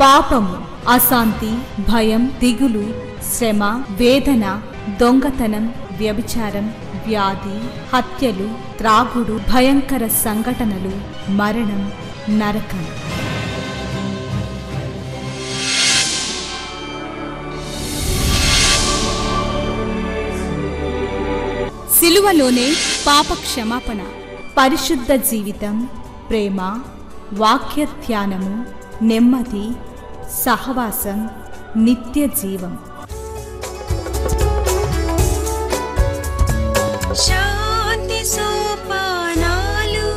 పాపము, అశాంతి, భయం, దిగులు, శ్రమ, వేదన, దొంగతనం, వ్యభిచారం, వ్యాధి, హత్యలు, త్రాగుడు, భయంకర సంఘటనలు, మరణం, నరకం. సిలువలోనే పాప క్షమాపణ, పరిశుద్ధ జీవితం, ప్రేమ, వాక్య ధ్యానము, నెమ్మది, సహవాసం, నిత్య జీవం. శాంతి సోపానాలు,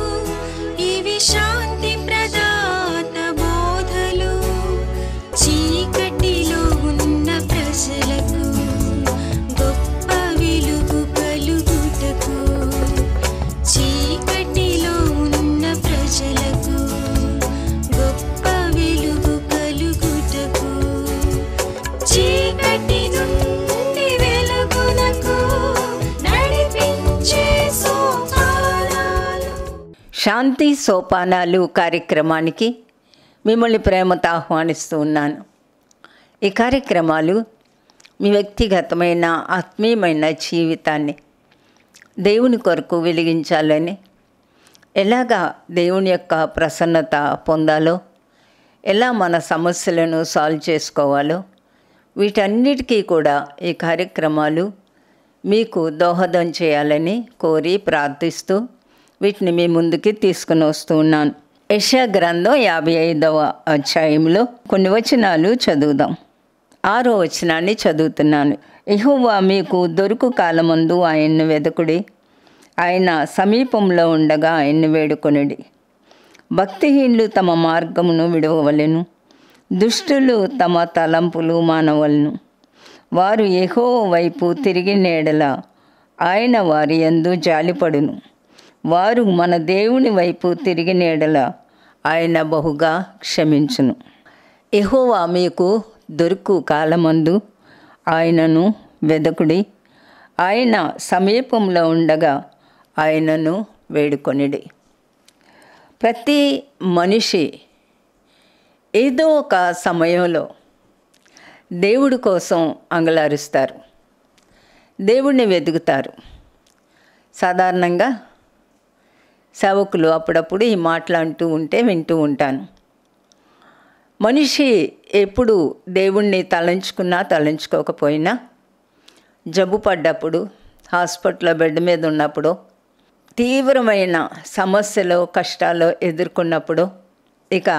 ఇవి శాంతి ప్రదాత బోధలు. చీకటిలో ఉన్న ప్రజలకు గొప్ప వెలుగు కలుగుటకు, చీకటిలో ఉన్న ప్రజలకు గొప్ప వెలుగు కలుగుటకు, చీకటి నుండి వెలుగునకు నడిపించే సోపానాలు. శాంతి సోపానాలు కార్యక్రమానికి మిమ్మల్ని ప్రేమతో ఆహ్వానిస్తూ ఉన్నాను. ఈ కార్యక్రమాలు మీ వ్యక్తిగతమైన ఆత్మీయమైన జీవితాన్ని దేవుని కొరకు వెలిగించాలని, ఎలాగా దేవుని యొక్క ప్రసన్నత పొందాలో, ఎలా మన సమస్యలను సాల్వ్ చేసుకోవాలో, వీటన్నిటికీ కూడా ఈ కార్యక్రమాలు మీకు దోహదం చేయాలని కోరి ప్రార్థిస్తూ వీటిని మీ ముందుకి తీసుకుని వస్తూ ఉన్నాను. యెషయా గ్రంథం 55వ అధ్యాయంలో కొన్ని వచనాలు చదువుదాం. 6వ వచనాన్ని చదువుతున్నాను. యెహోవా మీకు దొరుకు కాలమందు ఆయన్ను వెదకుడి, ఆయన సమీపంలో ఉండగా ఆయన్ని వేడుకొనుడి. భక్తిహీనులు తమ మార్గమును విడవవలెను, దుష్టులు తమ తలంపులు మానవలను. వారు యెహోవా వైపు తిరిగిన యెడల ఆయన వారి యందు జాలిపడును. వారు మన దేవుని వైపు తిరిగిన యెడల ఆయన బహుగా క్షమించును. యెహోవా మీకు దొరుకు కాలమందు ఆయనను వెదకుడి, ఆయన సమీపంలో ఉండగా ఆయనను వేడుకొనిడి. ప్రతి మనిషి ఏదో ఒక సమయంలో దేవుడి కోసం అంగలారుస్తారు, దేవుడిని వెతుకుతారు. సాధారణంగా సేవకులు అప్పుడప్పుడు ఈ మాటలు అంటూ ఉంటే వింటూ ఉంటాను. మనిషి ఎప్పుడు దేవుణ్ణి తలంచుకున్నా తలంచుకోకపోయినా, జబ్బు పడ్డప్పుడు, హాస్పిటల్లో బెడ్ మీద ఉన్నప్పుడు, తీవ్రమైన సమస్యలు కష్టాలు ఎదుర్కొన్నప్పుడు, ఇక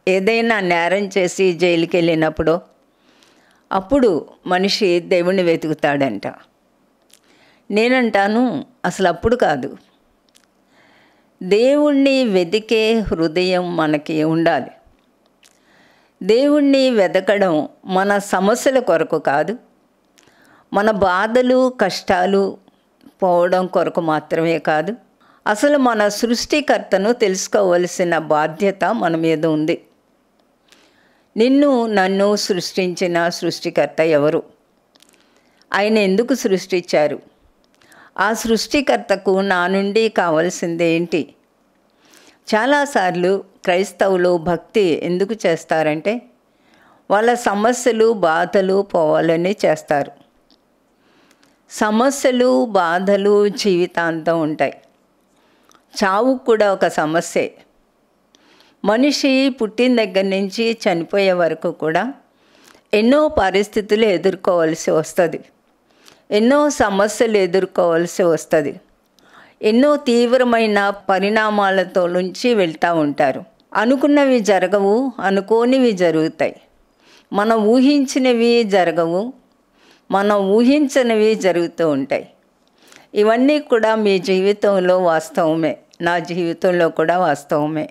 ఏదైనా నేరం చేసి జైలుకి వెళ్ళినప్పుడు, అప్పుడు మనిషి దేవుణ్ణి వెతుకుతాడంట. నేనంటాను, అసలు అప్పుడు కాదు, దేవుణ్ణి వెతికే హృదయం మనకి ఉండాలి. దేవుణ్ణి వెతకడం మన సమస్యల కొరకు కాదు, మన బాధలు కష్టాలు పోవడం కొరకు మాత్రమే కాదు, అసలు మన సృష్టికర్తను తెలుసుకోవలసిన బాధ్యత మన మీద ఉంది. నిన్ను నన్ను సృష్టించిన సృష్టికర్త ఎవరు? ఆయన ఎందుకు సృష్టించారు? ఆ సృష్టికర్తకు నా నుండి కావాల్సింది ఏంటి? చాలాసార్లు క్రైస్తవులు భక్తి ఎందుకు చేస్తారంటే వాళ్ళ సమస్యలు బాధలు పోవాలని చేస్తారు. సమస్యలు బాధలు జీవితాంతం ఉంటాయి. చావు కూడా ఒక సమస్యే. మనిషి పుట్టిన దగ్గర నుంచి చనిపోయే వరకు కూడా ఎన్నో పరిస్థితులు ఎదుర్కోవాల్సి వస్తుంది, ఎన్నో సమస్యలు ఎదుర్కోవాల్సి వస్తుంది, ఎన్నో తీవ్రమైన పరిణామాలతో నుంచి వెళ్తూ ఉంటారు. అనుకున్నవి జరగవు, అనుకోనివి జరుగుతాయి. మనం ఊహించినవి జరగవు, మనం ఊహించనివి జరుగుతూ ఉంటాయి. ఇవన్నీ కూడా మీ జీవితంలో వాస్తవమే, నా జీవితంలో కూడా వాస్తవమే.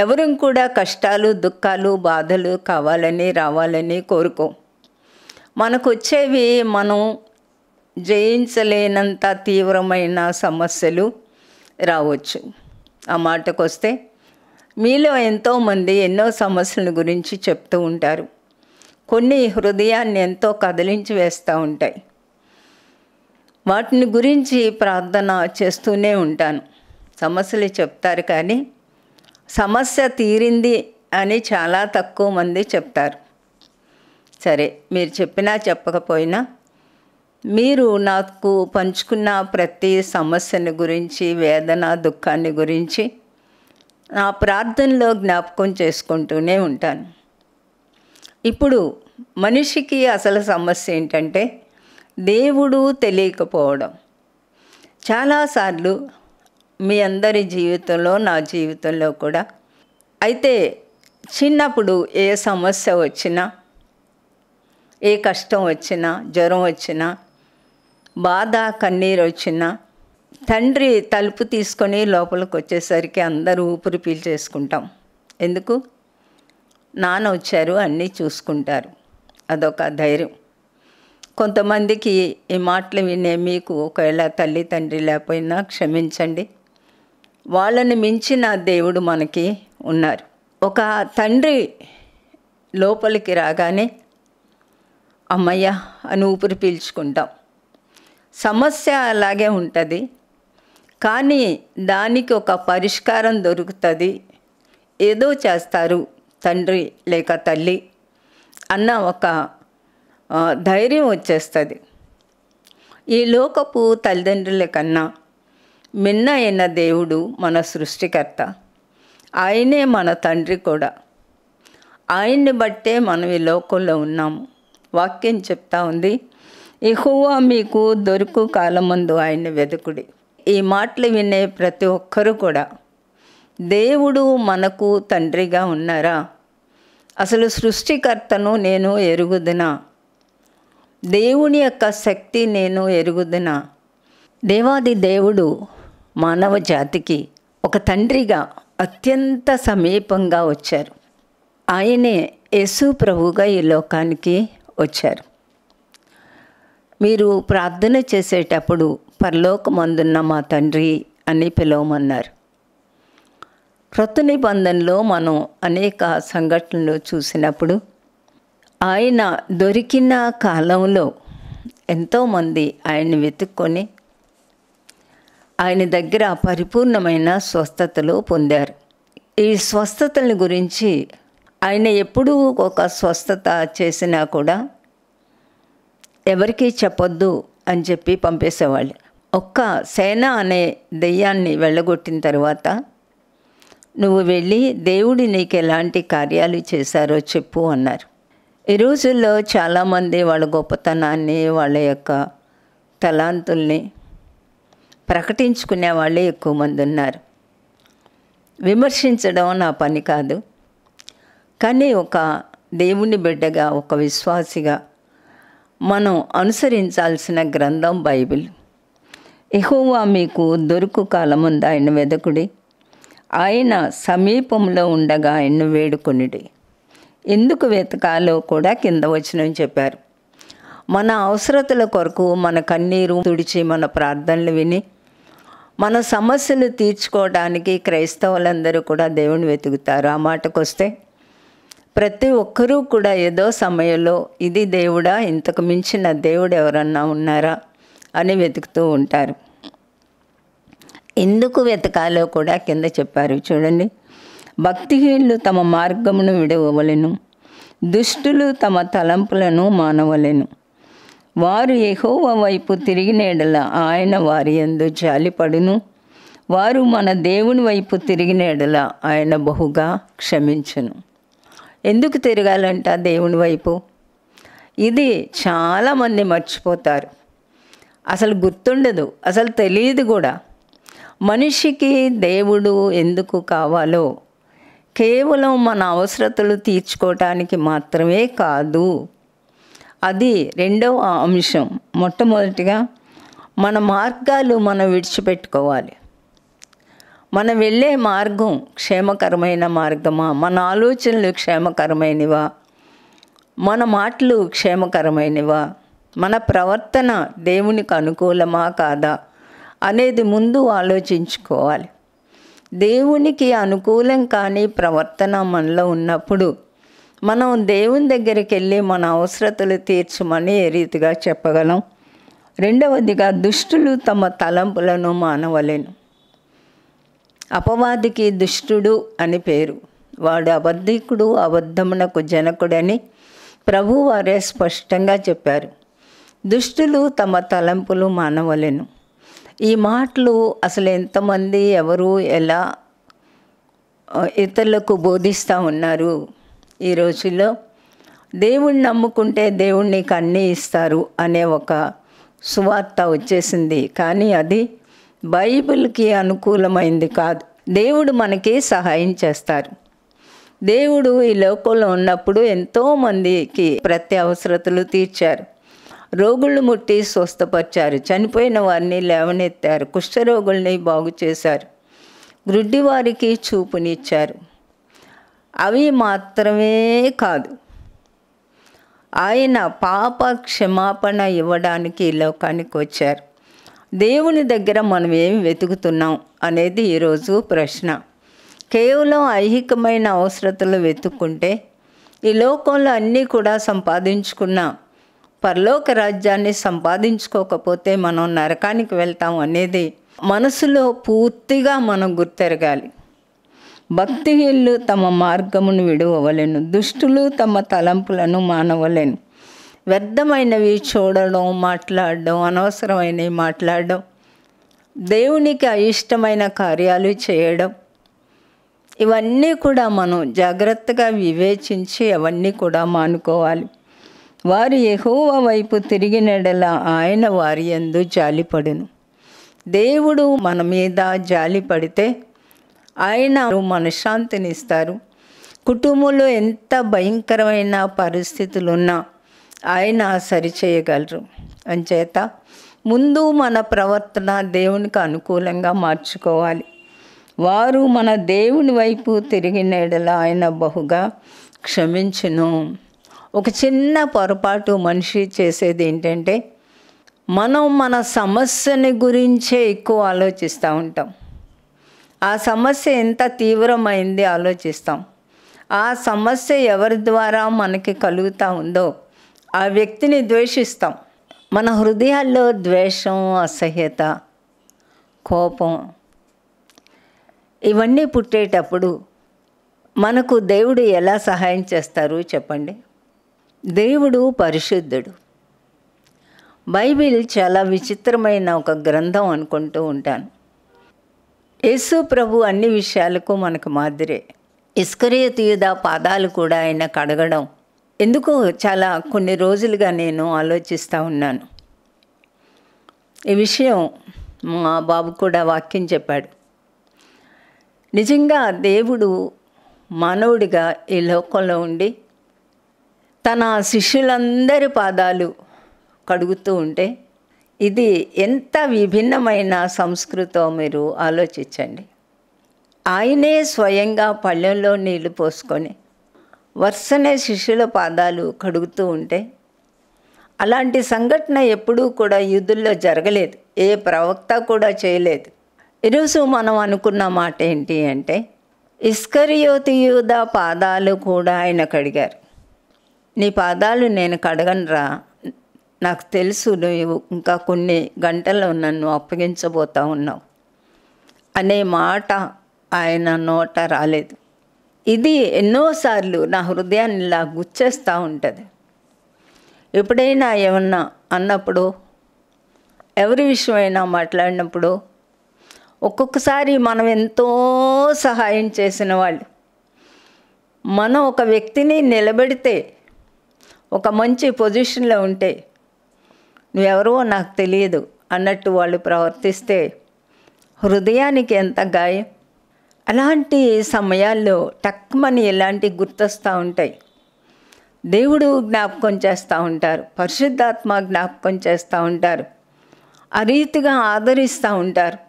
ఎవరు కూడా కష్టాలు దుఃఖాలు బాధలు కావాలని రావాలని కోరుకో. మనకు వచ్చేవి మనం జయించలేనంత తీవ్రమైన సమస్యలు రావచ్చు. ఆ మాటకు వస్తే మీలో ఎంతోమంది ఎన్నో సమస్యల గురించి చెప్తూ ఉంటారు. కొన్ని హృదయాన్ని ఎంతో కదిలించి వేస్తూ ఉంటాయి. వాటిని గురించి ప్రార్థన చేస్తూనే ఉంటాను. సమస్యలు చెప్తారు కానీ సమస్య తీరింది అని చాలా తక్కువ మంది చెప్తారు. సరే, మీరు చెప్పినా చెప్పకపోయినా మీరు నాకు పంచుకున్న ప్రతి సమస్యని గురించి, వేదన దుఃఖాన్ని గురించి నా ప్రార్థనలో జ్ఞాపకం చేసుకుంటూనే ఉంటాను. ఇప్పుడు మనిషికి అసలు సమస్య ఏంటంటే దేవుడు తెలియకపోవడం. చాలాసార్లు మీ అందరి జీవితంలో, నా జీవితంలో కూడా అయితే చిన్నప్పుడు ఏ సమస్య వచ్చినా, ఏ కష్టం వచ్చినా, జ్వరం వచ్చినా, బాధ కన్నీరు వచ్చినా తండ్రి తలుపు తీసుకొని లోపలికి వచ్చేసరికి అందరూ ఊపిరి పీల్చేసుకుంటాం. ఎందుకు? నాన్న వచ్చారు, అన్నీ చూసుకుంటారు, అదొక ధైర్యం. కొంతమందికి ఈ మాటలు వినే మీకు ఒకవేళ తల్లి తండ్రి లేకపోయినా క్షమించండి, వాళ్ళని మించిన దేవుడు మనకి ఉన్నారు. ఒక తండ్రి లోపలికి రాగానే అమ్మయ్య అని ఊపిరి పీల్చుకుంటాం. సమస్య అలాగే ఉంటుంది, కానీ దానికి ఒక పరిష్కారం దొరుకుతుంది. ఏదో చేస్తారు తండ్రి లేక తల్లి అన్న ఒక ధైర్యం వచ్చేస్తుంది. ఈ లోకపు తల్లిదండ్రుల కన్నా మిన్న అయిన దేవుడు మన సృష్టికర్త. ఆయనే మన తండ్రి కూడా. ఆయన్ని బట్టే మనం ఈ లోకంలో ఉన్నాము. వాక్యం చెప్తా ఉంది, యెహోవా మీకు దొరుకు కాలమందు ఆయన్ని వెతుకుడి. ఈ మాటలు వినే ప్రతి ఒక్కరూ కూడా దేవుడు మనకు తండ్రిగా ఉన్నారా? అసలు సృష్టికర్తను నేను ఎరుగుదునా? దేవుని యొక్క శక్తి నేను ఎరుగుదునా? దేవాది దేవుడు మానవ జాతికి ఒక తండ్రిగా అత్యంత సమీపంగా వచ్చారు. ఆయనే యేసు ప్రభువుగా ఈ లోకానికి వచ్చారు. మీరు ప్రార్థన చేసేటప్పుడు పరలోకమందున్న మా తండ్రి అని పిలవమన్నారు. క్రొత్త నిబంధనలో మనం అనేక సంఘటనలు చూసినప్పుడు ఆయన దొరికిన కాలంలో ఎంతోమంది ఆయన్ని వెతుక్కొని ఆయన దగ్గర పరిపూర్ణమైన స్వస్థతలు పొందారు. ఈ స్వస్థతల గురించి ఆయన ఎప్పుడూ ఒక స్వస్థత చేసినా కూడా ఎవరికీ చెప్పొద్దు అని చెప్పి పంపేసేవాళ్ళు. ఒక్క సేన అనే దెయ్యాన్ని వెళ్ళగొట్టిన తర్వాత నువ్వు వెళ్ళి దేవుడు నీకు ఎలాంటి కార్యాలు చేశారో చెప్పు అన్నారు. ఈ రోజుల్లో చాలామంది వాళ్ళ గొప్పతనాన్ని, వాళ్ళ యొక్క తలాంతుల్ని ప్రకటించుకునే వాళ్ళే ఎక్కువ మంది ఉన్నారు. విమర్శించడం నా పని కాదు, కానీ ఒక దేవుని బిడ్డగా, ఒక విశ్వాసిగా మనం అనుసరించాల్సిన గ్రంథం బైబిల్. యెహోవా మీకు దొరుకు కాలముందు ఆయన వెదకుడి, ఆయన సమీపంలో ఉండగా ఆయన్ను వేడుకొనిడి. ఎందుకు వెతకాలో కూడా కింద వచనం చెప్పారు. మన అవసరతల కొరకు మన కన్నీరు తుడిచి, మన ప్రార్థనలు విని, మన సమస్యలు తీర్చుకోవడానికి క్రైస్తవులందరూ కూడా దేవుని వెతుకుతారు. ఆ మాటకు వస్తే ప్రతి ఒక్కరూ కూడా ఏదో సమయంలో ఇది దేవుడా, ఇంతకు మించిన దేవుడు ఎవరన్నా ఉన్నారా అని వెతుకుతూ ఉంటారు. ఎందుకు వెతకాలో కూడా కింద చెప్పారు చూడండి. భక్తిహీనులు తమ మార్గమును విడవవలెను, దుష్టులు తమ తలంపులను మానవలెను. వారు యెహోవా వైపు తిరిగిన యెడల ఆయన వారి యందు జాలిపడును, వారు మన దేవుని వైపు తిరిగిన యెడల ఆయన బహుగా క్షమించును. ఎందుకు తిరగాలంట దేవుని వైపు? ఇది చాలామంది మర్చిపోతారు. అసలు గుర్తుండదు, అసలు తెలియదు కూడా. మనిషికి దేవుడు ఎందుకు కావాలో కేవలం మన అవసరతలు తీర్చుకోవటానికి మాత్రమే కాదు. అది రెండవ అంశం. మొట్టమొదటిగా మన మార్గాలు మనం విడిచిపెట్టుకోవాలి. మనం వెళ్ళే మార్గం క్షేమకరమైన మార్గమా? మన ఆలోచనలు క్షేమకరమైనవా? మన మాటలు క్షేమకరమైనవా? మన ప్రవర్తన దేవునికి అనుకూలమా కాదా అనేది ముందు ఆలోచించుకోవాలి. దేవునికి అనుకూలం కాని ప్రవర్తన మనలో ఉన్నప్పుడు మనం దేవుని దగ్గరికి వెళ్ళి మన అవసరతలు తీర్చమని ఏ రీతిగా చెప్పగలం? రెండవదిగా దుష్టులు తమ తలంపులను మానవలెను. అపవాదికి దుష్టుడు అని పేరు. వాడు అబద్ధికుడు, అబద్ధమునకు జనకుడని ప్రభువారే స్పష్టంగా చెప్పారు. దుష్టులు తమ తలంపులు మానవలెను. ఈ మాటలు అసలు ఎంతమంది ఎవరు ఎలా ఇతరులకు బోధిస్తూ ఉన్నారు ఈ రోజుల్లో? దేవుణ్ణి నమ్ముకుంటే దేవుడు నీకు అన్నీ ఇస్తారు అనే ఒక సువార్త వచ్చేసింది. కానీ అది బైబిల్కి అనుకూలమైంది కాదు. దేవుడు మనకి సహాయం చేస్తారు. దేవుడు ఈ లోకంలో ఉన్నప్పుడు ఎంతోమందికి ప్రతి అవసరతలు తీర్చారు. రోగుళ్ళు ముట్టి స్వస్థపరిచారు, చనిపోయిన వారిని లేవనెత్తారు, కుష్ఠరోగుల్ని బాగు చేశారు, గ్రుడ్డివారికి చూపునిచ్చారు. అవి మాత్రమే కాదు, ఆయన పాప క్షమాపణ ఇవ్వడానికి ఈ లోకానికి వచ్చారు. దేవుని దగ్గర మనం ఏమి వెతుకుతున్నాం అనేది ఈరోజు ప్రశ్న. కేవలం ఐహికమైన అవసరతలు వెతుక్కుంటే ఈ లోకంలో అన్నీ కూడా సంపాదించుకున్న పరలోక రాజ్యాన్ని సంపాదించుకోకపోతే మనం నరకానికి వెళ్తాం అనేది మనసులో పూర్తిగా మనం గుర్తెరగాలి. భక్తిహీనులు తమ మార్గమును విడువవలెను, దుష్టులు తమ తలంపులను మానవలెను. వ్యర్థమైనవి చూడడం, మాట్లాడడం, అనవసరమైనవి మాట్లాడడం, దేవునికి అయిష్టమైన కార్యాలు చేయడం, ఇవన్నీ కూడా మనం జాగ్రత్తగా వివేచించి అవన్నీ కూడా మానుకోవాలి. వారు యెహోవా వైపు తిరిగినెడల ఆయన వారి యందు జాలిపడును. దేవుడు మన మీద జాలి పడితే ఆయన మనశ్శాంతిని ఇస్తారు. కుటుంబంలో ఎంత భయంకరమైన పరిస్థితులున్నా ఆయన సరిచేయగలరు. అంచేత ముందు మన ప్రవర్తన దేవునికి అనుకూలంగా మార్చుకోవాలి. వారు మన దేవుని వైపు తిరిగిన యెడల ఆయన బహుగా క్షమించును. ఒక చిన్న పొరపాటు మనిషి చేసేది ఏంటంటే మనం మన సమస్యని గురించే ఎక్కువ ఆలోచిస్తూ ఉంటాం. ఆ సమస్య ఎంత తీవ్రమైంది ఆలోచిస్తాం. ఆ సమస్య ఎవరి ద్వారా మనకి కలుగుతూ ఉందో ఆ వ్యక్తిని ద్వేషిస్తాం. మన హృదయాల్లో ద్వేషం, అసహ్యత, కోపం ఇవన్నీ పుట్టేటప్పుడు మనకు దేవుడు ఎలా సహాయం చేస్తారు చెప్పండి? దేవుడు పరిశుద్ధుడు. బైబిల్ చాలా విచిత్రమైన ఒక గ్రంథం అనుకుంటూ ఉంటాను. యేసు ప్రభు అన్ని విషయాలకు మనకు మాదిరే. ఇస్కరియోతు యూదా పాదాలు కూడా ఆయన కడగడం ఎందుకో చాలా కొన్ని రోజులుగా నేను ఆలోచిస్తూ ఉన్నాను. ఈ విషయం మా బాబు కూడా వాక్యం చెప్పాడు. నిజంగా దేవుడు మానవుడిగా ఈ లోకంలో ఉండి తన శిష్యులందరి పాదాలు కడుగుతూ ఉంటే ఇది ఎంత విభిన్నమైన సంస్కృతో మీరు ఆలోచించండి. ఆయనే స్వయంగా పళ్ళెంలో నీళ్లు పోసుకొని వరుసనే శిష్యుల పాదాలు కడుగుతూ ఉంటే అలాంటి సంఘటన ఎప్పుడూ కూడా యూదుల్లో జరగలేదు. ఏ ప్రవక్త కూడా చేయలేదు. ఈరోజు మనం అనుకున్న మాట ఏంటి అంటే ఇస్కరియోతు యూదా పాదాలు కూడా ఆయన కడిగారు. నీ పాదాలు నేను కడగనురా, నాకు తెలుసు నువ్వు ఇంకా కొన్ని గంటల్లో నన్ను అప్పగించబోతా ఉన్నావు అనే మాట ఆయన నోట రాలేదు. ఇది ఎన్నోసార్లు నా హృదయాన్ని ఇలా గుచ్చేస్తూ ఉంటుంది. ఎప్పుడైనా ఏమన్నా అన్నప్పుడు, ఎవరి విషయమైనా మాట్లాడినప్పుడు ఒక్కొక్కసారి మనం ఎంతో సహాయం చేసిన వాళ్ళు, మనం ఒక వ్యక్తిని నిలబెడితే ఒక మంచి పొజిషన్లో ఉంటే నువ్వెవరో నాకు తెలియదు అన్నట్టు వాళ్ళు ప్రవర్తిస్తే హృదయానికి ఎంత గాయం. అలాంటి సమయాల్లో టక్మని ఇలాంటి గుర్తొస్తూ ఉంటాయి. దేవుడు జ్ఞాపకం చేస్తూ ఉంటారు, పరిశుద్ధాత్మ జ్ఞాపకం చేస్తూ ఉంటారు, ఆ రీతిగా ఆదరిస్తూ ఉంటారు,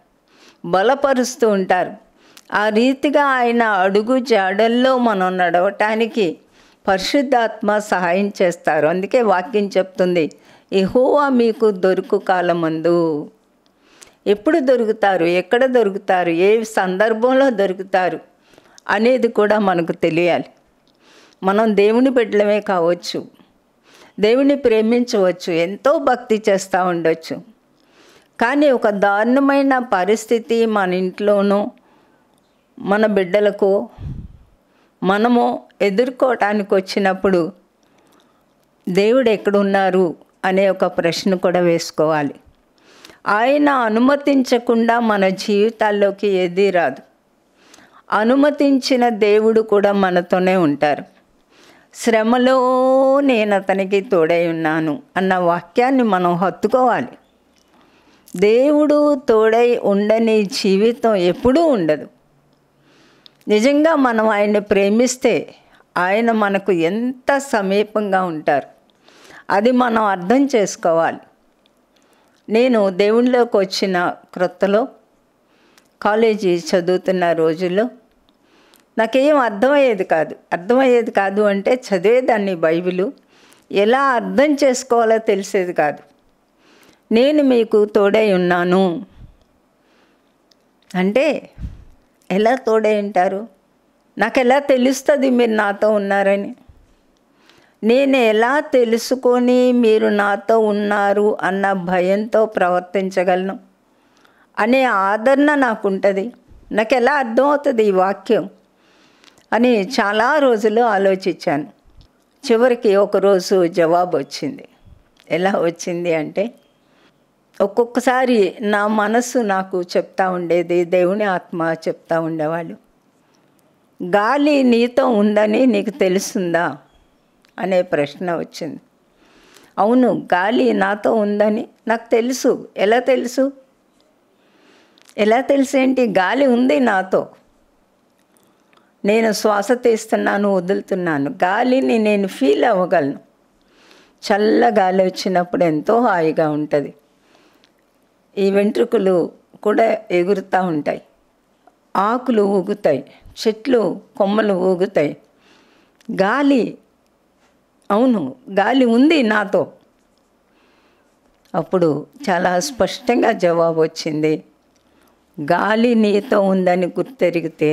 బలపరుస్తూ ఉంటారు. ఆ రీతిగా ఆయన అడుగు జాడల్లో మనం నడవటానికి పరిశుద్ధాత్మ సహాయం చేస్తారు. అందుకే వాక్యం చెప్తుంది, యెహోవా మీకు దొరుకు కాలమందు. ఎప్పుడు దొరుకుతారు, ఎక్కడ దొరుకుతారు, ఏ సందర్భంలో దొరుకుతారు అనేది కూడా మనకు తెలియాలి. మనం దేవుని బిడ్డలమే కావచ్చు, దేవుని ప్రేమించవచ్చు, ఎంతో భక్తి చేస్తూ ఉండొచ్చు. కానీ ఒక దారుణమైన పరిస్థితి మన ఇంట్లోనూ మన బిడ్డలకు మనము ఎదుర్కోవటానికి వచ్చినప్పుడు దేవుడు ఎక్కడున్నారు అనే ఒక ప్రశ్న కూడా వేసుకోవాలి. ఆయన అనుమతించకుండా మన జీవితాల్లోకి ఏదీ రాదు. అనుమతించిన దేవుడు కూడా మనతోనే ఉంటారు. శ్రమలో నేను అతనికి తోడై ఉన్నాను అన్న వాక్యాన్ని మనం హత్తుకోవాలి. దేవుడు తోడై ఉండని జీవితం ఎప్పుడూ ఉండదు. నిజంగా మనం ఆయన్ని ప్రేమిస్తే ఆయన మనకు ఎంత సమీపంగా ఉంటారు, అది మనం అర్థం చేసుకోవాలి. నేను దేవునిలోకి వచ్చిన క్రొత్తలో కాలేజీ చదువుతున్న రోజుల్లో నాకేం అర్థమయ్యేది కాదు అంటే చదివేదాన్ని బైబిలు, ఎలా అర్థం చేసుకోవాలో తెలిసేది కాదు. నేను మీకు తోడై ఉన్నాను అంటే ఎలా తోడై ఉంటారు? నాకు ఎలా తెలుస్తుంది మీరు నాతో ఉన్నారని? నేను ఎలా తెలుసుకొని మీరు నాతో ఉన్నారు అన్న భయంతో ప్రవర్తించగలను అనే ఆదరణ నాకు ఉంటుంది. నాకు ఎలా అర్థమవుతుంది ఈ వాక్యం అని చాలా రోజులు ఆలోచించాను. చివరికి ఒకరోజు జవాబు వచ్చింది. ఎలా వచ్చింది అంటే, ఒక్కొక్కసారి నా మనసు నాకు చెప్తా ఉండేది, దేవుని ఆత్మ చెప్తా ఉండేవాళ్ళు, గాలి నీతో ఉందని నీకు తెలుస్తుందా అనే ప్రశ్న వచ్చింది. అవును, గాలి నాతో ఉందని నాకు తెలుసు. ఎలా తెలుసు ఏంటి? గాలి ఉంది నాతో. నేను శ్వాస తీస్తున్నాను, వదులుతున్నాను. గాలిని నేను ఫీల్ అవ్వగలను. చల్ల గాలి వచ్చినప్పుడు ఎంతో హాయిగా ఉంటుంది. ఈ వెంట్రుకలు కూడా ఎగురుతూ ఉంటాయి, ఆకులు ఊగుతాయి, చెట్లు కొమ్మలు ఊగుతాయి. గాలి, అవును గాలి ఉంది నాతో. అప్పుడు చాలా స్పష్టంగా జవాబు వచ్చింది. గాలి నీతో ఉందని గుర్తెరిగితే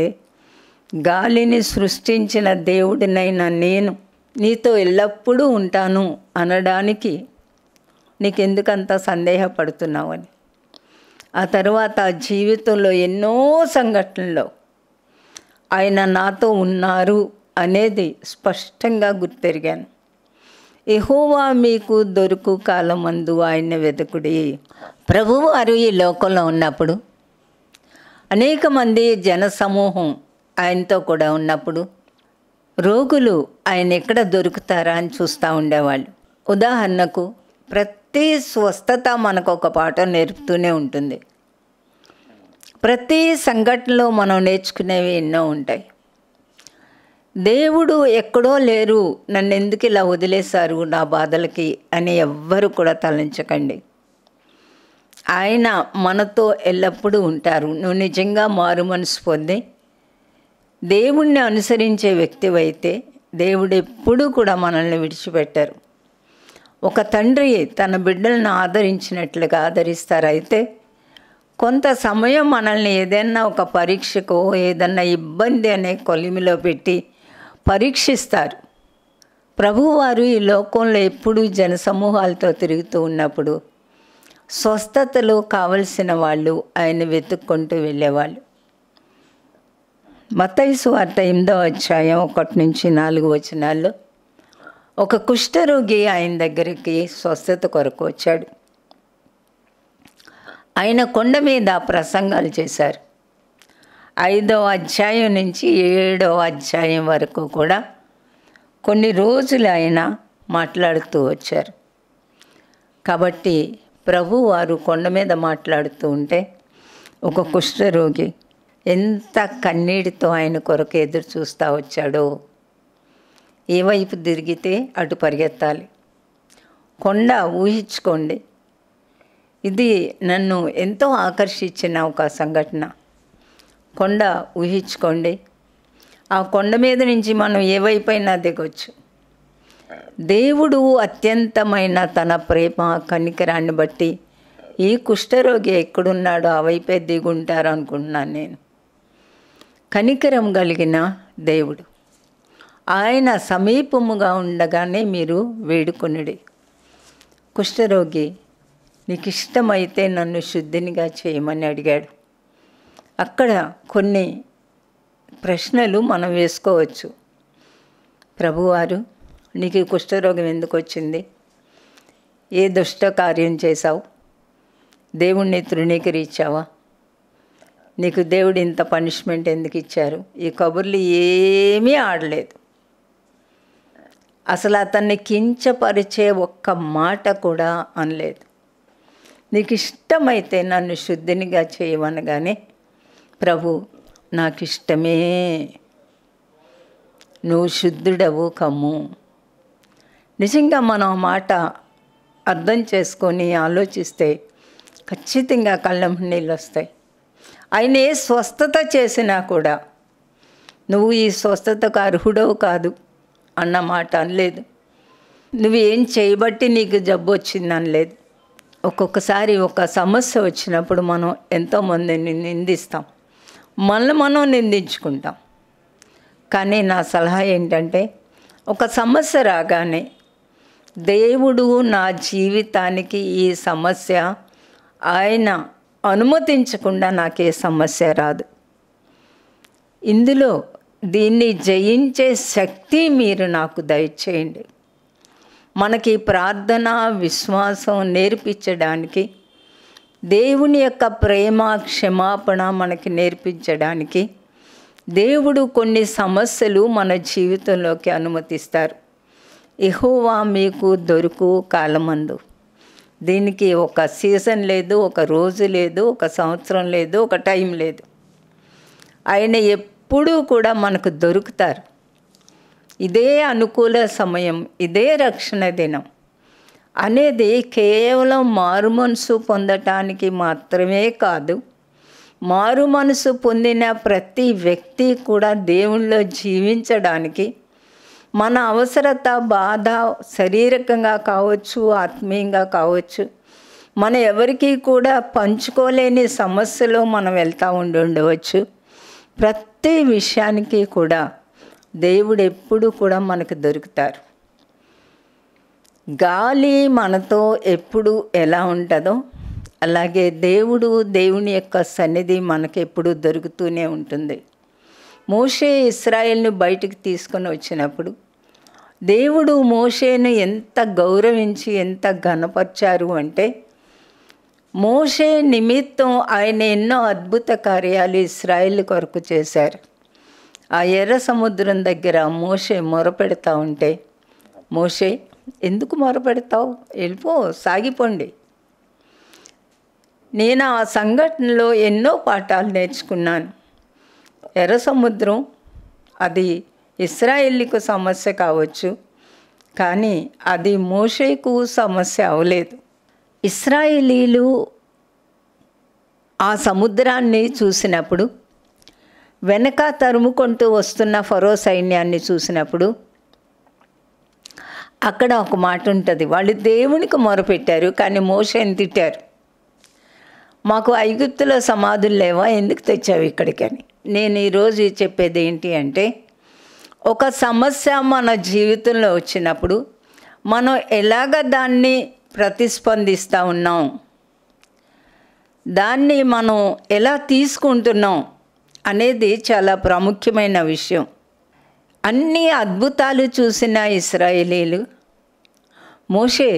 గాలిని సృష్టించిన దేవుడినైనా నేను నీతో ఎల్లప్పుడూ ఉంటాను అనడానికి నీకెందుకంత సందేహపడుతున్నావని. ఆ తర్వాత జీవితంలో ఎన్నో సంఘటనల్లో ఆయన నాతో ఉన్నారు అనేది స్పష్టంగా గుర్తెరిగాను. యెహోవా మీకు దొరుకు కాలమందు ఆయన వెతుకుడి. ప్రభువు వారు ఈ లోకంలో ఉన్నప్పుడు అనేక మంది జనసమూహం ఆయనతో కూడా ఉన్నప్పుడు రోగులు ఆయన ఎక్కడ దొరుకుతారా అని చూస్తూ ఉండేవాళ్ళు. ఉదాహరణకు ప్రతి స్వస్థత మనకు ఒక పాఠం నేర్పుతూనే ఉంటుంది. ప్రతి సంఘటనలో మనం నేర్చుకునేవి ఎన్నో ఉంటాయి. దేవుడు ఎక్కడో లేరు, నన్ను ఎందుకు ఇలా వదిలేశారు నా బాధలకి అని ఎవ్వరు కూడా తలంచకండి. ఆయన మనతో ఎల్లప్పుడూ ఉంటారు. నువ్వు నిజంగా మారు మనసు పొంది దేవుణ్ణి అనుసరించే వ్యక్తివైతే దేవుడు ఎప్పుడూ కూడా మనల్ని విడిచిపెట్టారు. ఒక తండ్రి తన బిడ్డలను ఆదరించినట్లుగా ఆదరిస్తారు. అయితే కొంత సమయం మనల్ని ఏదైనా ఒక పరీక్షకో ఏదన్నా ఇబ్బంది అనే కొలిమిలో పెట్టి పరీక్షిస్తారు. ప్రభువారు ఈ లోకంలో ఎప్పుడూ జనసమూహాలతో తిరుగుతూ ఉన్నప్పుడు స్వస్థతలు కావలసిన వాళ్ళు ఆయన వెతుక్కుంటూ వెళ్ళేవాళ్ళు. మత్తయి సువార్త 8వ అధ్యాయం 1-4 వచనాల్లో ఒక కుష్ఠరోగి ఆయన దగ్గరికి స్వస్థత కొరకు వచ్చాడు. ఆయన కొండ మీద ప్రసంగాలు చేశారు. 5వ అధ్యాయం నుంచి 7వ అధ్యాయం వరకు కూడా కొన్ని రోజులు ఆయన మాట్లాడుతూ వచ్చారు. కాబట్టి ప్రభు వారు కొండ మీద మాట్లాడుతూ ఉంటే ఒక కుష్ఠరోగి ఎంత కన్నీటితో ఆయన కొరకు ఎదురు చూస్తూ వచ్చాడో. ఏ వైపు తిరిగితే అటు పరిగెత్తాలి. కొండ ఊహించుకోండి. ఇది నన్ను ఎంతో ఆకర్షించిన ఒక సంఘటన. కొండ ఊహించుకోండి. ఆ కొండ మీద నుంచి మనం ఏ వైపైనా దిగొచ్చు. దేవుడు అత్యంతమైన తన ప్రేమ కనికరాన్ని బట్టి ఈ కుష్ఠరోగి ఎక్కడున్నాడో ఆ వైపే దిగుంటారు అనుకుంటున్నాను నేను. కనికరం కలిగిన దేవుడు, ఆయన సమీపముగా ఉండగానే మీరు వేడుకొనుడి. కుష్ఠరోగి, నీకు ఇష్టమైతే నన్ను శుద్ధినిగా చేయమని అడిగాడు. అక్కడ కొన్ని ప్రశ్నలు మనం వేసుకోవచ్చు. ప్రభువారు, నీకు ఈ కుష్ఠరోగం ఎందుకు వచ్చింది? ఏ దుష్ట కార్యం చేశావు? దేవుణ్ణి తృణీకరించావా? నీకు దేవుడు ఇంత పనిష్మెంట్ ఎందుకు ఇచ్చారు? ఈ కబుర్లు ఏమీ ఆడలేదు. అసలు అతన్ని కించపరిచే ఒక్క మాట కూడా అనలేదు. నీకు ఇష్టమైతే నన్ను శుద్ధినిగా చేయమనగానే, ప్రభు నాకు ఇష్టమే, నువ్వు శుద్ధుడవు కమ్ము. నిజంగా మనం ఆ మాట అర్థం చేసుకొని ఆలోచిస్తే ఖచ్చితంగా కళ్ళం నీళ్ళు వస్తాయి. ఆయన ఏ స్వస్థత చేసినా కూడా నువ్వు ఈ స్వస్థతకు అర్హుడవు కాదు అన్న మాట అనలేదు. నువ్వు ఏం చేయబట్టి నీకు జబ్బు వచ్చింది అనలేదు. ఒక్కొక్కసారి ఒక సమస్య వచ్చినప్పుడు మనం ఎంతోమందిని నిందిస్తాం, మనల్ని మనం నిందించుకుంటాం. కానీ నా సలహా ఏంటంటే, ఒక సమస్య రాగానే దేవుడు నా జీవితానికి ఈ సమస్య ఆయన అనుమతించకుండా నాకే సమస్య రాదు. ఇందులో దీన్ని జయించే శక్తి మీరు నాకు దయచేయండి. మనకి ప్రార్థన విశ్వాసం నేర్పించడానికి, దేవుని యొక్క ప్రేమ క్షమాపణ మనకి నేర్పించడానికి దేవుడు కొన్ని సమస్యలు మన జీవితంలోకి అనుమతిస్తారు. యెహోవా మీకు దొరుకు కాలమందు. దీనికి ఒక సీజన్ లేదు, ఒక రోజు లేదు, ఒక సంవత్సరం లేదు, ఒక టైం లేదు. ఆయన ఎప్పుడూ కూడా మనకు దొరుకుతారు. ఇదే అనుకూల సమయం, ఇదే రక్షణ దినం అనేది కేవలం మారు మనసు పొందటానికి మాత్రమే కాదు, మారు మనసు పొందిన ప్రతి వ్యక్తి కూడా దేవునిలో జీవించడానికి, మన అవసరత బాధ శారీరకంగా కావచ్చు, ఆత్మీయంగా కావచ్చు, మన ఎవరికి కూడా పంచుకోలేని సమస్యలో మనం వెళ్తూ ఉండవచ్చు. ప్రతి విషయానికి కూడా దేవుడు ఎప్పుడు కూడా మనకు దొరుకుతారు. గాలి మనతో ఎప్పుడు ఎలా ఉంటుందో అలాగే దేవుని యొక్క సన్నిధి మనకు ఎప్పుడు దొరుకుతూనే ఉంటుంది. మోషే ఇశ్రాయేలును బయటికి తీసుకొని వచ్చినప్పుడు దేవుడు మోషేను ఎంత గౌరవించి ఎంత ఘనపరిచారు అంటే, మోషే నిమిత్తం ఆయన ఎన్నో అద్భుత కార్యాలు ఇశ్రాయేలు కొరకు చేశారు. ఆ ఎర్ర సముద్రం దగ్గర మోషే మొరపెడతా ఉంటే, మోషే ఎందుకు మొరపెడతావు, వెళ్ళిపో, సాగిపోండి. నేను ఆ సంఘటనలో ఎన్నో పాఠాలు నేర్చుకున్నాను. ఎర్ర సముద్రం అది ఇశ్రాయేలుకు సమస్య కావచ్చు, కానీ అది మోషేకు సమస్య అవ్వలేదు. ఇశ్రాయేలీలు ఆ సముద్రాన్ని చూసినప్పుడు, వెనక తరుముకుంటూ వస్తున్న ఫరో సైన్యాన్ని చూసినప్పుడు అక్కడ ఒక మాట ఉంటుంది. వాళ్ళు దేవునికి మొరపెట్టారు, కానీ మోషేని తిట్టారు. మాకు ఐగుప్తులో సమాధులు లేవా, ఎందుకు తెచ్చావు ఇక్కడికి అని. నేను ఈరోజు చెప్పేది ఏంటి అంటే, ఒక సమస్య మన జీవితంలో వచ్చినప్పుడు మనం ఎలాగ దాన్ని ప్రతిస్పందిస్తూ ఉన్నాం, దాన్ని మనం ఎలా తీసుకుంటున్నాం అనేది చాలా ప్రాముఖ్యమైన విషయం. అన్ని అద్భుతాలు చూసిన ఇశ్రాయేలీలు, మోషే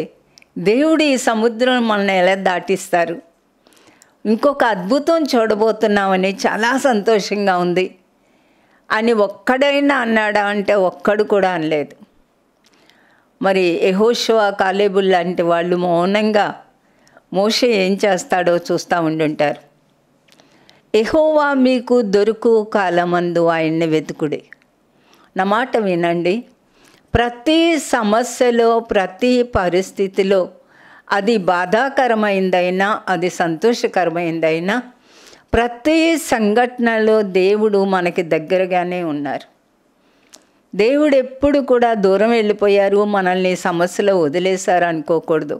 దేవుడు ఈ సముద్రం మనల్ని ఎలా దాటిస్తారు, ఇంకొక అద్భుతం చూడబోతున్నామని చాలా సంతోషంగా ఉంది అని ఒక్కడైనా అన్నాడా అంటే ఒక్కడు కూడా అనలేదు. మరి యెహోషువ కాలేబు లాంటి వాళ్ళు మౌనంగా మోషే ఏం చేస్తాడో చూస్తూ ఉండుంటారు. యెహోవా మీకు దొరుకు కాలమందు ఆయన్ని వెతుకుడే. నా మాట వినండి, ప్రతి సమస్యలో ప్రతి పరిస్థితిలో, అది బాధాకరమైందైనా అది సంతోషకరమైందైనా, ప్రతి సంఘటనలో దేవుడు మనకి దగ్గరగానే ఉన్నారు. దేవుడు ఎప్పుడు కూడా దూరం వెళ్ళిపోయారు, మనల్ని సమస్యలో వదిలేశారు అనుకోకూడదు.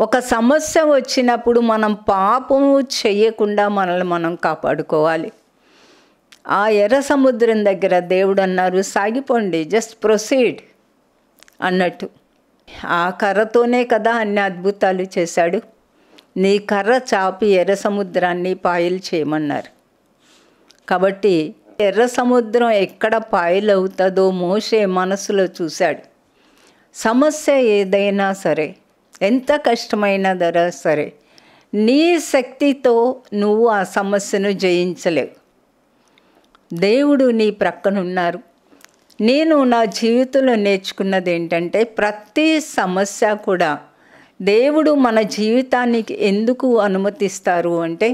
ఒక సమస్య వచ్చినప్పుడు మనం పాపము చేయకుండా మనల్ని మనం కాపాడుకోవాలి. ఆ ఎర్ర సముద్రం దగ్గర దేవుడు అన్నారు, సాగిపోండి, జస్ట్ ప్రొసీడ్ అన్నట్టు. ఆ కర్రతోనే కదా అన్ని అద్భుతాలు చేశాడు. నీ కర్ర చాపి ఎర్ర సముద్రాన్ని పాయలు చేయమన్నారు. కాబట్టి ఎర్ర సముద్రం ఎక్కడ పాయలవుతుందో మోషే మనసులో చూశాడు. సమస్య ఏదైనా సరే, ఎంత కష్టమైనదరా సరే, నీ శక్తితో నువ్వు ఆ సమస్యను జయించలేవు. దేవుడు నీ ప్రక్కనున్నారు. నేను నా జీవితంలో నేర్చుకున్నది ఏంటంటే, ప్రతి సమస్య కూడా దేవుడు మన జీవితానికి ఎందుకు అనుమతిస్తారు అంటే,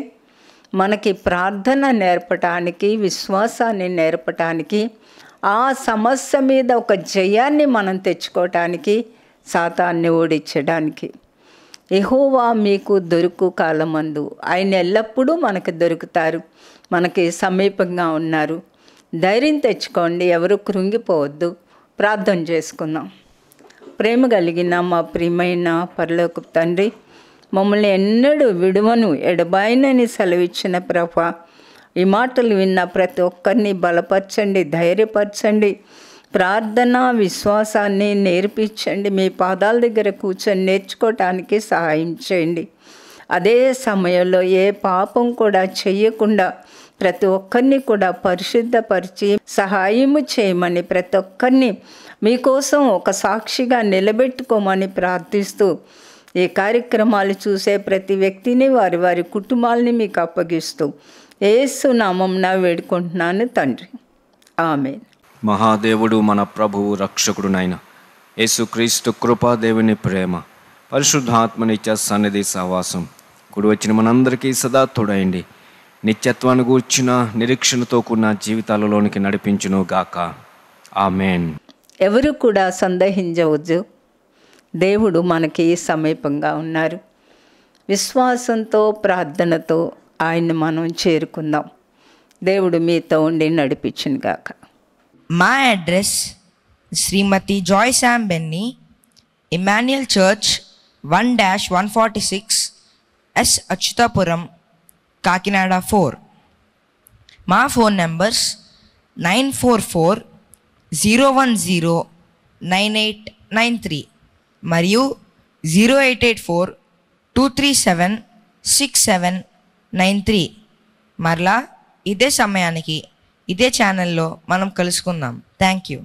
మనకి ప్రార్థన నేర్పటానికి, విశ్వాసాన్ని నేర్పటానికి, ఆ సమస్య మీద ఒక జయాన్ని మనం తెచ్చుకోవటానికి, సాతాన్ని ఓడించడానికి. యెహోవా మీకు దొరుకు కాలమందు, ఆయన ఎల్లప్పుడూ మనకు దొరుకుతారు, మనకి సమీపంగా ఉన్నారు. ధైర్యం తెచ్చుకోండి, ఎవరు కృంగిపోవద్దు. ప్రార్థన చేసుకుందాం. ప్రేమ కలిగిన మా ప్రియమైన పరలోకపు తండ్రి, మమ్మల్ని ఎన్నడూ విడువను ఎడబాయనని సెలవిచ్చిన ప్రభా, ఈ మాటలు విన్న ప్రతి ఒక్కరిని బలపరచండి, ధైర్యపరచండి, ప్రార్థన విశ్వాసాన్ని నేర్పించండి. మీ పాదాల దగ్గర కూర్చొని నేర్చుకోవటానికి సహాయం చేయండి. అదే సమయంలో ఏ పాపం కూడా చేయకుండా ప్రతి ఒక్కరిని కూడా పరిశుద్ధపరిచి సహాయము చేయమని, ప్రతి ఒక్కరిని మీకోసం ఒక సాక్షిగా నిలబెట్టుకోమని ప్రార్థిస్తూ, ఈ కార్యక్రమాలు చూసే ప్రతి వ్యక్తిని, వారి వారి కుటుంబాలని మీకు అప్పగిస్తూ యేసు నామమున వేడుకుంటున్నాను తండ్రి, ఆమేన్. మహాదేవుడు మన ప్రభువు రక్షకుడునైన యేసుక్రీస్తు కృపా, దేవుని ప్రేమ, పరిశుద్ధాత్మ నిత్య సన్నిధి సహవాసం కూడి వచ్చిన మనందరికీ సదా తోడైండి, నిత్యత్వాన్ని గూర్చిన నిరీక్షణతో కూడిన జీవితాలలోనికి నడిపించును గాక. ఆమేన్. ఎవరు కూడా సందేహించవద్దు, దేవుడు మనకి సమీపంగా ఉన్నారు. విశ్వాసంతో, ప్రార్థనతో ఆయన్ని మనం చేరుకుందాం. దేవుడు మీతో ఉండి నడిపించును గాక. మా address Srimati Joy Sam Benny, Emmanuel church 1-146 S Achyutapuram, Kakinada 4. మా ఫోన్ నెంబర్స్ 944-010-9893 మరియు 0884-237-6793. మరలా ఇదే సమయానికి ఇదే ఛానల్లో మనం కలుసుకుందాం. Thank you.